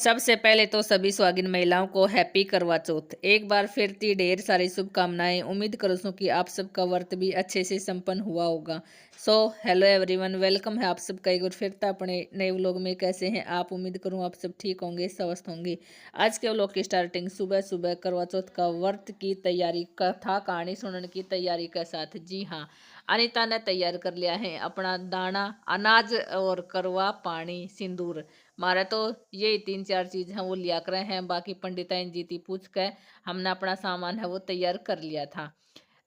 सबसे पहले तो सभी सुहागिन महिलाओं को हैप्पी करवा चौथ। एक बार फिर थी ढेर सारी शुभकामनाएं। उम्मीद करूँ हूँ कि आप सबका व्रत भी अच्छे से संपन्न हुआ होगा। सो हेलो एवरीवन, वेलकम है आप सबका एक बार फिर था अपने नए व्लॉग में। कैसे हैं आप? उम्मीद करूँ आप सब ठीक होंगे, स्वस्थ होंगे। आज के व्लॉग की स्टार्टिंग सुबह सुबह करवा चौथ का व्रत की तैयारी, कथा कहानी सुनने की तैयारी के साथ। जी हाँ, अनीता ने तैयार कर लिया है अपना दाना, अनाज और करवा पानी, सिंदूर। हमारा तो ये तीन चार चीज हैं वो लिया करे हैं। बाकी पंडिताइन जी थी पूछ के हमने अपना सामान है वो तैयार कर लिया था।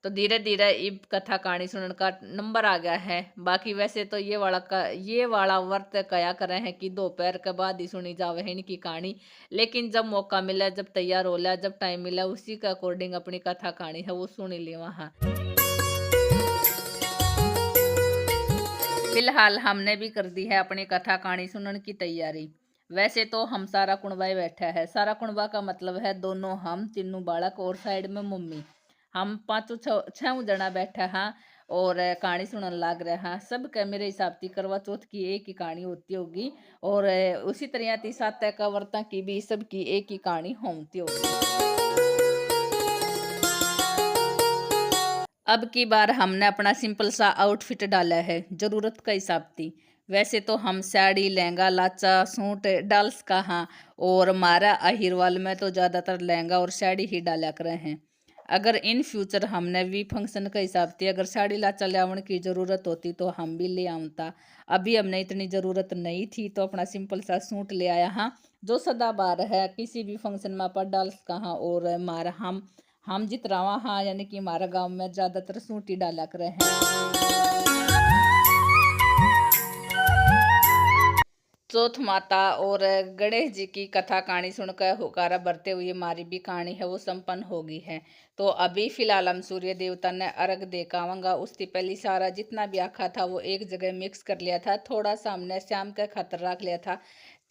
तो धीरे धीरे इब कथा कहानी सुनने का नंबर आ गया है। बाकी वैसे तो ये वाला व्रत कया करे हैं कि दोपहर के बाद ही सुनी जावे है इनकी कहानी। लेकिन जब मौका मिला, जब तैयार हो लिया, जब टाइम मिला, उसी के अकॉर्डिंग अपनी कथा कहानी है वो सुन ली वहाँ। फिलहाल हमने भी कर दी है अपनी कथा कहानी सुनने की तैयारी। वैसे तो हम सारा कुणबा ही बैठा है। सारा कुणबा का मतलब है दोनों हम, तीनों बालक और साइड में मम्मी। हम पांचों छह जना बैठा है और कहानी सुनने लग रहे हैं। सब के मेरे हिसाब से करवा चौथ की एक ही कहानी होती होगी और उसी तरह ती सात का व्रता की भी सबकी एक ही कहानी होती होगी। अब की बार हमने अपना सिंपल सा आउटफिट डाला है जरूरत का हिसाब थी। वैसे तो हम साड़ी, लहंगा, लाचा, सूट डाल्स का हाँ, और हमारा अहिरवाल में तो ज़्यादातर लहंगा और साड़ी ही डाला कर हैं। अगर इन फ्यूचर हमने भी फंक्शन का हिसाब थी, अगर साड़ी लाचा लावन की ज़रूरत होती तो हम भी ले आऊँता। अभी हमने इतनी ज़रूरत नहीं थी तो अपना सिंपल सा सूट ले आया हाँ, जो सदाबहार है। किसी भी फंक्शन में पर डाल्स का हाँ, और हमारा हम जित रहा हाँ, यानी कि हमारा गांव में ज्यादातर सूटी डाला करे हैं। चौथ माता और गणेश जी की कथा कहानी सुनकर होकारा भरते हुए हमारी भी कहानी है वो संपन्न हो गई है। तो अभी फिलहाल हम सूर्य देवता ने अर्घ दे कावंगा। उसकी पहली सारा जितना भी आखा था वो एक जगह मिक्स कर लिया था। थोड़ा सा हमने शाम का खातर रख लिया था।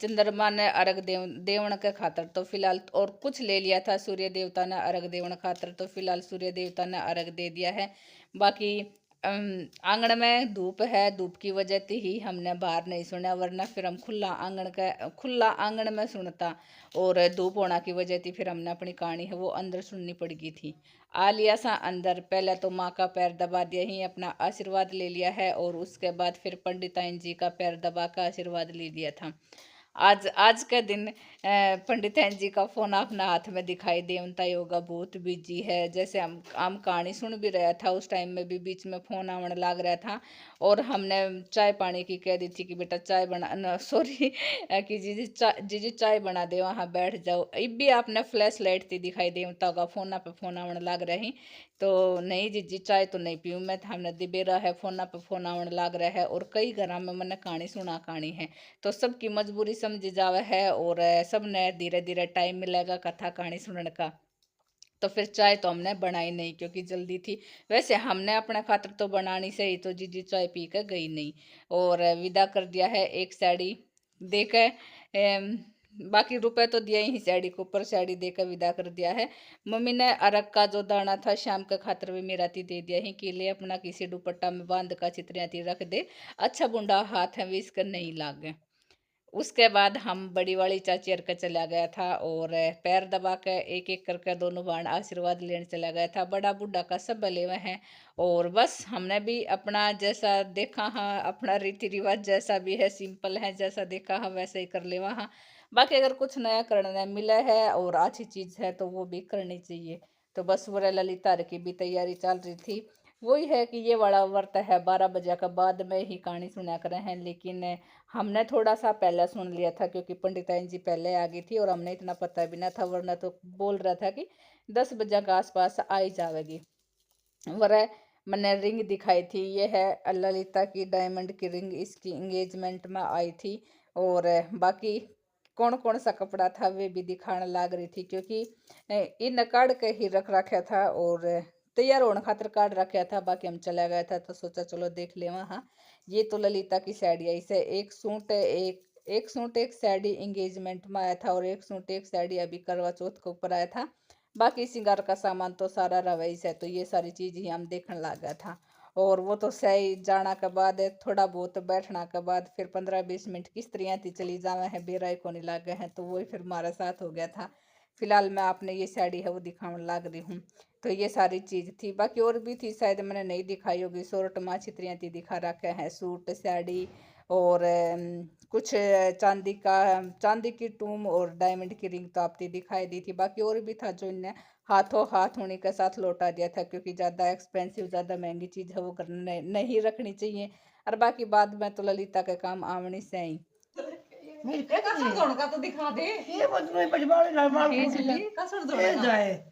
चंद्रमा ने अर्घ देवण के खातर तो फिलहाल, और कुछ ले लिया था सूर्य देवता ने अर्घ देवण खातर, तो फिलहाल सूर्य देवता ने अर्घ दे दिया है। बाकी आंगन में धूप है, धूप की वजह से ही हमने बाहर नहीं सुना, वरना फिर हम खुला आंगन में सुनता। और धूप होना की वजह थी फिर हमने अपनी कहानी है वो अंदर सुननी पड़ गई थी। आ लिया सा अंदर, पहले तो माँ का पैर दबा दिया ही, अपना आशीर्वाद ले लिया है, और उसके बाद फिर पंडिताइन जी का पैर दबा का आशीर्वाद ले लिया था। आज आज के दिन पंडिताइन जी का फोन अपना हाथ में दिखाई दे, उनका योगा बहुत बिजी है। जैसे हम कहानी सुन भी रहा था उस टाइम में भी बीच में फोन आने लग रहा था, और हमने चाय पानी की कह दी थी कि बेटा चाय बना, सॉरी कि जीजी चाय बना दे, वहाँ बैठ जाओ। अब भी आपने फ्लैश लाइट थी दिखाई दे होगा, फोन पे फोन आने लग रही। तो नहीं जीजी चाय तो नहीं पीऊँ मैं, हमने दिबेरा है, फोन पे फोन आने लग रहा है, और कई घर में मैंने कहानी सुना कहानी है। तो सबकी मजबूरी समझ जावे है, और सबने धीरे धीरे टाइम मिलेगा कथा कहानी सुनने का। तो फिर चाय तो हमने बनाई नहीं क्योंकि जल्दी थी। वैसे हमने अपने खातर तो बनानी से ही, तो जीजी चाय पी कर गई नहीं, और विदा कर दिया है एक साड़ी देकर। बाकी रुपए तो दिया ही साड़ी के ऊपर, साड़ी देकर विदा कर दिया है। मम्मी ने अरग का जो दाना था शाम के खातर भी मेरा ती दे दिया ही कि ले अपना किसी दुपट्टा में बांध का चित्रिया ती रख दे, अच्छा बुंडा हाथ है भी इसका नहीं लागे। उसके बाद हम बड़ी वाली चाची के चला गया था, और पैर दबा के एक एक करके दोनों बाण आशीर्वाद लेने चला गया था। बड़ा बूढ़ा का सब बले हुए हैं, और बस हमने भी अपना जैसा देखा हाँ, अपना रीति रिवाज जैसा भी है, सिंपल है, जैसा देखा हाँ वैसे ही कर ले वहाँ। बाकी अगर कुछ नया करने मिला है और अच्छी चीज़ है तो वो भी करनी चाहिए। तो बस वो ललिता की भी तैयारी चल रही थी। वही है कि ये बड़ा व्रत है 12 बजे का बाद में ही कहानी सुना कर हैं, लेकिन हमने थोड़ा सा पहले सुन लिया था क्योंकि पंडिताइन जी पहले आ गई थी, और हमने इतना पता भी ना था, वरना तो बोल रहा था कि 10 बजे के आसपास आई जाएगी। वरह मैंने रिंग दिखाई थी, ये है ललिता की डायमंड की रिंग, इसकी एंगेजमेंट में आई थी। और बाकी कौन कौन सा कपड़ा था वे भी दिखाने लग रही थी, क्योंकि इन काट के ही रख रखा था और तैयार होने खातिर काट रखा था। बाकी हम चला गया था तो सोचा चलो देख ले वहाँ। ये तो ललिता की साड़ी आई से, एक सूट एक साड़ी एंगेजमेंट में आया था, और एक सूट एक साड़ी अभी करवा चौथ के ऊपर आया था। बाकी श्रृंगार का सामान तो सारा रवैस है, तो ये सारी चीज ही हम देखने लगा था। और वो तो सही जाना के बाद थोड़ा बहुत बैठना के बाद फिर 15-20 मिनट किस तरह थी चली जावे है बेराई को नहीं लागे हैं, तो वही फिर हमारे साथ हो गया था। फिलहाल मैं आपने ये साड़ी है वो दिखाने लाग रही हूँ। तो ये सारी चीज थी, बाकी और भी थी शायद मैंने नहीं दिखाई होगी। शॉर्ट में अच्छी तरह थी दिखा रखे हैं सूट साड़ी और कुछ चांदी की टूम और डायमंड की रिंग तो आपने दिखाई दी थी। बाकी और भी था जो इन्हें हाथों हाथ होने के साथ लौटा दिया था, क्योंकि ज़्यादा एक्सपेंसिव ज़्यादा महंगी चीज़ है वो करने नहीं रखनी चाहिए। और बाकी बाद में तो ललिता के काम आवनी से ही का तो दिखा दे ये बदलो बजवाड़े ना मार कसर दो जाए।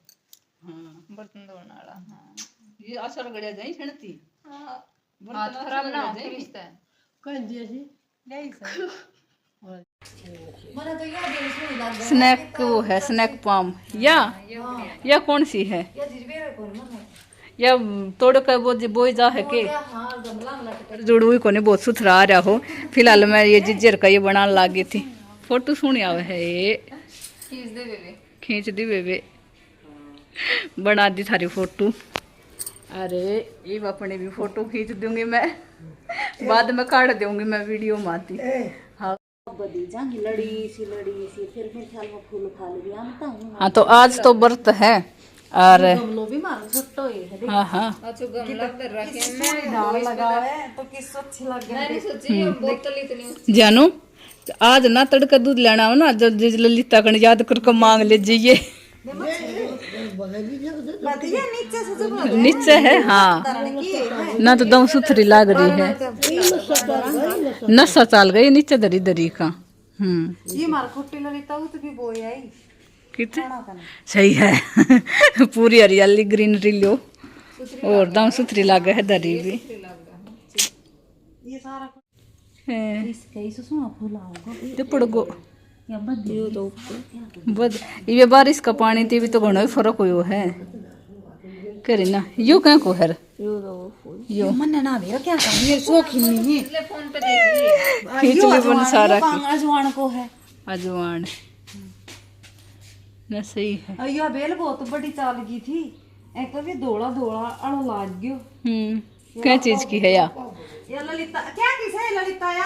बर्तन धोने वाला। हाँ ये असर गड़िया जाई छणती। हाथ खराब ना हो फिर रिश्ता है कह दिया जी यही सर तो याद है इसमें लग गया स्नैक वो है स्नैक पाम या कौन सी है या जिरबे कौन मन या तोड़ के वो बोई जा है के हां गमला में लटक जुड़वी को नहीं बहुत सुथरा आ रहा हो। फिलहाल मैं ये जिज्जर का ये बनाने लागी थी। फोटो सुनी आवे है ये खींच दे बेबे खींच दी बेबे बना दी थारी फोटो। अरे ये अपनी भी फोटो खींच दूंगी मैं, बाद में काट दूंगी मैं वीडियो में आती। हाँ बदी जांगी लड़ी सी फिर ख्याल में फूल खा ले हम ता हूं हाँ तो आज तो व्रत है और गमलो भी मारो छोटो है हाँ हाँ अच्छा गमला पे रखे मैं डाल लगावे तो किस अच्छी लग गई नहीं सोची बोतल इतनी जानू आज ना तड़का दूध लेना हो ना, जो ललिता कण याद करके मांग ले जाइए। नीचे से जब नीचे है हाँ ना तो दम सुथरी लाग रही है, नशा चाल गई नीचे दरी दरी का। ये मार खुट्टी ललिता हो तो भी बोई आई कितने सही है पूरी हरियाली ग्रीनरी लो और दम सुथरी लागे है दरी भी ये सारा है। इसके इस सुना फूला होगा ते पड़गो या बद ये तो बद ये बारिश का पानी ते भी तो घणो ही फर्क हुयो है करे ना यो क्या को है यो मन ना मेरा क्या काम ये शौकीन नहीं है फोन पे देख खींच ले बन सारा की अजवान को है अजवान ना सही है। अयो बेल बहुत बड़ी चाल की थी एक भी धोला धोला अड़ लाग गयो क्या चीज की है या ललिता क्या किस है ललिता या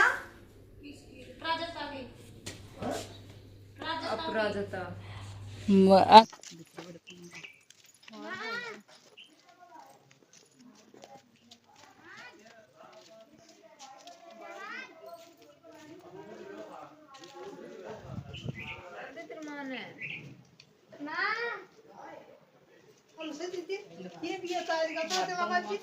अपराजता ये भी तारीख का तो बाबा जी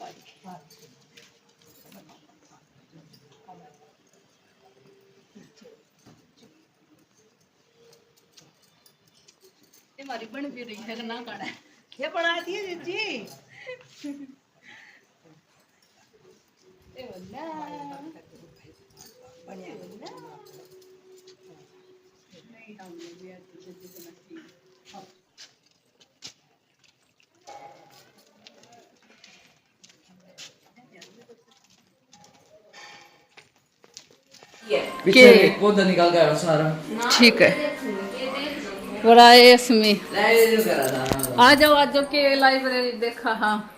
हमारी बन भी रही है ना काड़ा ये बनाती है जी पीछे एक पौधा निकाल के आया सारा ठीक है और आए इसमें लाइब्रेरी करा था आ जाओ के लाइब्रेरी देखा। हाँ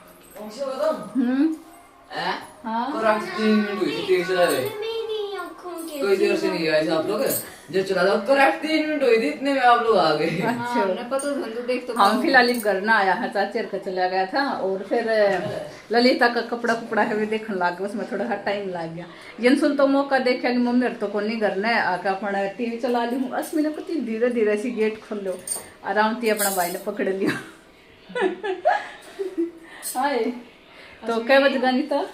हाँ करेक्ट 3 मिनट हुई थी तेज चला रहे कोई देर से नहीं आए थे आप लोग जो चला था करेक्ट 3 मिनट हुई थी इतने में आप लोग आ गए। अच्छा पता धंधु देख तो हम फिलहाल घर ना आया है चाचर का चला गया था और फिर ललिता का कपड़ा कुपड़ा है भी देखने लग गया, उसमें थोड़ा सा टाइम लग गया। जिन सुन तो मौका देखा कि मम्मी तो को नहीं घर ने आकर अपना टीवी चला ली हूँ असमी ने कति धीरे धीरे सी गेट खोल लो आराम थी अपना भाई ने पकड़ लिया हाय तो क्या बज गई था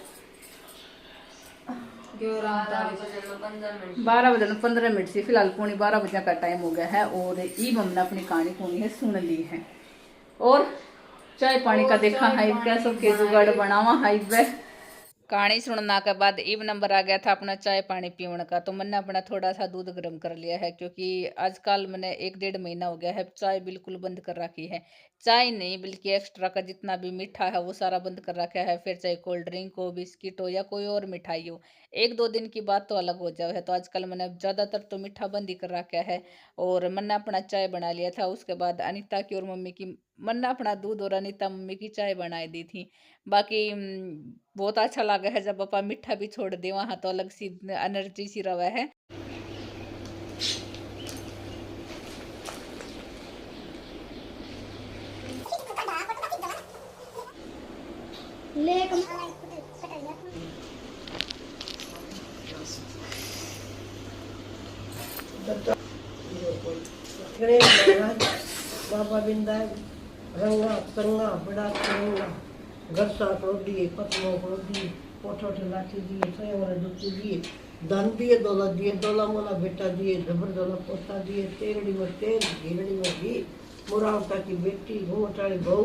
12 बजे 15 मिनट से फिलहाल 11:45 का टाइम हो गया है और ई हमने अपनी कहानी पूरी है सुन ली है और चाय पानी का देखा है कैसे के जुगाड़ बनावा है कहानी सुनना के बाद इब नंबर आ गया था अपना चाय पानी पीने का। तो मैंने अपना थोड़ा सा दूध गर्म कर लिया है क्योंकि आजकल मैंने 1-1.5 महीना हो गया है चाय बिल्कुल बंद कर रखी है। चाय नहीं बल्कि एक्स्ट्रा का जितना भी मीठा है वो सारा बंद कर रखा है, फिर चाहे कोल्ड ड्रिंक हो बिस्किट हो या कोई और मिठाई हो 1-2 दिन की बात तो अलग हो जावे है। तो आजकल मैंने ज़्यादातर तो मीठा बंद ही कर रखा है और मैंने अपना चाय बना लिया था। उसके बाद अनीता की और मम्मी की, मैंने अपना दूध और अनीता मम्मी की चाय बनाई दी थी। बाकी बहुत अच्छा लगा है जब पापा मीठा भी छोड़ दे, वहाँ तो अलग सी एनर्जी सी रवा है। बाबा बिंदा रंगा संगा बड़ा संगा गस्सा को दिए, पत्नों को दिए, पोठो लाठी दिए, सयवर दुखी दिए, धन दिए, दौला मोला बेटा दिए, जबर दौला पोता दिए, तेरड़ी में तेल, घीरड़ी में घी, मुरावता की बेटी, घूमटाड़ी बहू,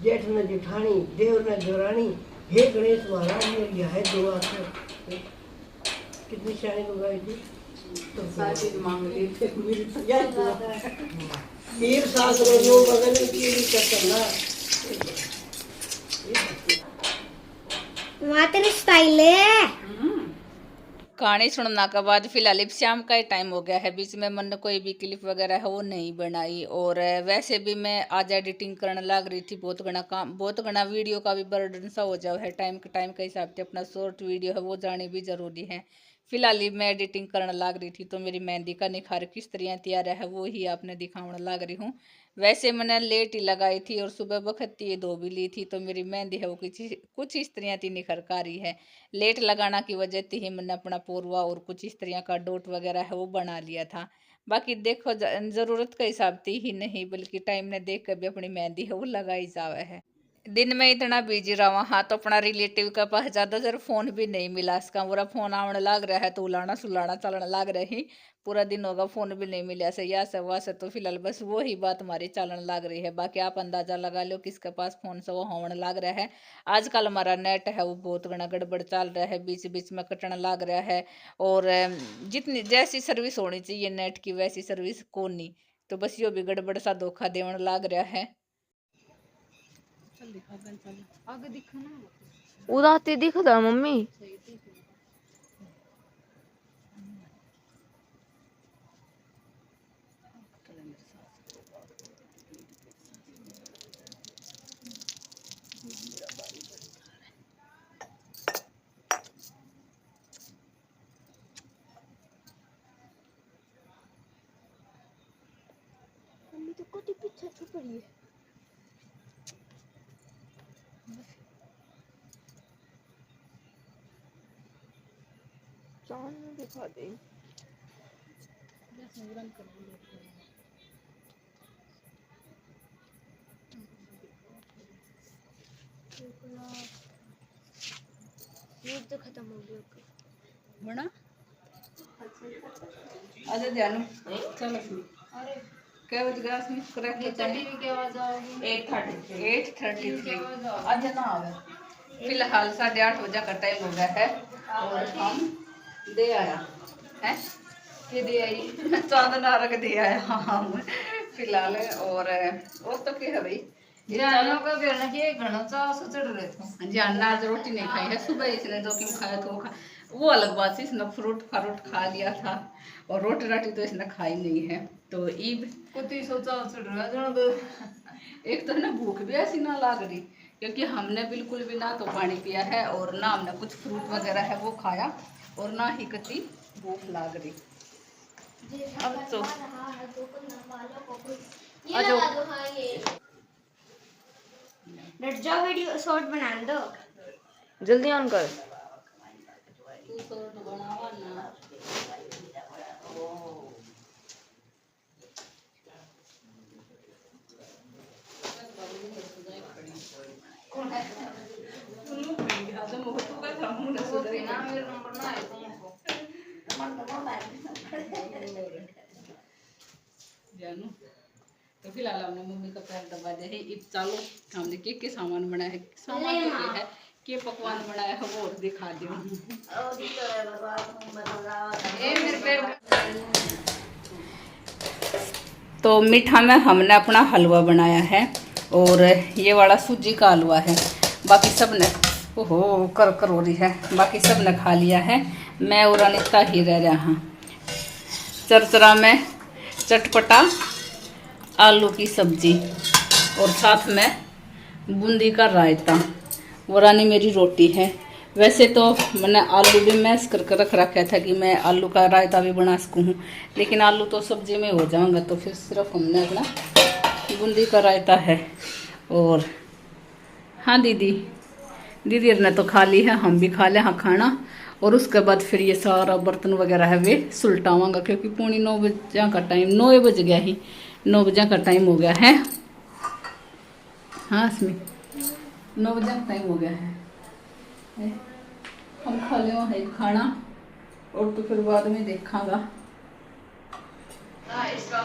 जेठ ने जेठानी, देव ने देवरानी, हे गणेश महाराज मेरी है दुआ से। कितनी शायरी लगाई थी तो मांग ली थे मेरी तीर सास रोजों बगल में की करना मात्र स्टाइल है। कहानी सुनने के बाद फिलहाल शाम का ही टाइम हो गया है। बीच में मैंने कोई भी क्लिप वगैरह है वो नहीं बनाई और वैसे भी मैं आज एडिटिंग करने लग रही थी। बहुत घना वीडियो का भी बर्डन सा हो जाओ है। टाइम के हिसाब से अपना शॉर्ट वीडियो है वो जानी भी जरूरी है। फिलहाल मैं एडिटिंग करने लग रही थी तो मेरी मेहंदी का निखार किस तरह तैयार है वो ही आपने दिखाने लग रही हूँ। वैसे मैंने लेट ही लगाई थी और सुबह वक्त ये धो भी ली थी तो मेरी मेहंदी है वो कुछ इस तरह की निखर का रही है। लेट लगाना की वजह से ही मैंने अपना पोरवा और कुछ इस तरह का डॉट वगैरह है वो बना लिया था। बाकी देखो ज़रूरत के हिसाब से ही नहीं बल्कि टाइम ने देख कर भी अपनी मेहंदी है वो लगाई जावे है। दिन में इतना बिजी रहा हाँ तो अपना रिलेटिव का पास ज़्यादातर फ़ोन भी नहीं मिला। इसका पूरा फ़ोन आने लग रहा है तो उलाना सुलाना चलने लग रही। पूरा दिन होगा फ़ोन भी नहीं मिला से या से वहाँ से तो फिलहाल बस वो ही बात हमारी चलने लग रही है। बाकी आप अंदाज़ा लगा लो किसके पास फ़ोन से वो होने लग रहा है। आजकल हमारा नेट है वो बहुत घना गड़बड़ चल रहा है, बीच बीच में कटने लग रहा है और जितनी जैसी सर्विस होनी चाहिए नेट की वैसी सर्विस कौन नहीं। तो बस यो भी गड़बड़ सा धोखा देने लग रहा है। उदाती दिखता मम्मी। मम्मी तो कोटी पीछे छुप रही है। चांद में दिखा दे। ये तो खत्म हो गया बना अच्छा जानू चलो अरे क्या बज गया इसमें करेक्ट टीवी की आवाज आएगी 8:33 अच्छा ना आ फिलहाल 8:30 बजे का टाइम हो गया है और हम दे आया है ये दे आई चांदना रख दे आया हम फिलहाल और तो क्या है भाई जानना का बेरना के घना चा चढ़ रहे थे जानना आज रोटी नहीं खाई है। सुबह इसने जो कि खाया तो वो अलग बात है। इसने फ्रूट खा लिया था और रोटी राटी तो इसने खाई नहीं है। तो ईब कुछ सोचा चढ़ रहा तो एक तो ना भूख भी ऐसी ना लग रही क्योंकि हमने बिल्कुल भी ना तो पानी पिया है और ना हमने कुछ फ्रूट वगैरह है वो खाया और ना ही कति भूख लग रही। अब तो डट जाओ वीडियो शॉर्ट बना दो जल्दी ऑन कर। जानू तो फिलहाल हमने मम्मी का पैर दबा दिया है। अब चालो हमने के सामान बनाया है, सामान तो है के पकवान बनाया है वो और दिखा दियो। तो मीठा में हमने अपना हलवा बनाया है और ये वाला सूजी का हलवा है। बाकी सब ने ओहो कर हो रही है। बाकी सब ने खा लिया है। मैं और अनिता ही रह रहा हाँ। चरचरा में चटपटा आलू की सब्जी और साथ में बूंदी का रायता। वो रानी मेरी रोटी है। वैसे तो मैंने आलू भी मैश करके रख रखा था कि मैं आलू का रायता भी बना सकूँ, लेकिन आलू तो सब्जी में हो जाऊंगा, तो फिर सिर्फ हमने अपना बूंदी का रायता है। और हाँ दीदी ने तो खा ली है, हम भी खा लें हाँ खाना। और उसके बाद फिर ये सारा बर्तन वगैरह है वे सुलटावांगा, क्योंकि 9:45 बजे का टाइम, 9 बज गया ही, 9 बजे का टाइम हो गया है। हाँ स्मी 9 बजे का टाइम हो गया है। हम खा ले है खाना और तो फिर बाद में देखांगा। इसका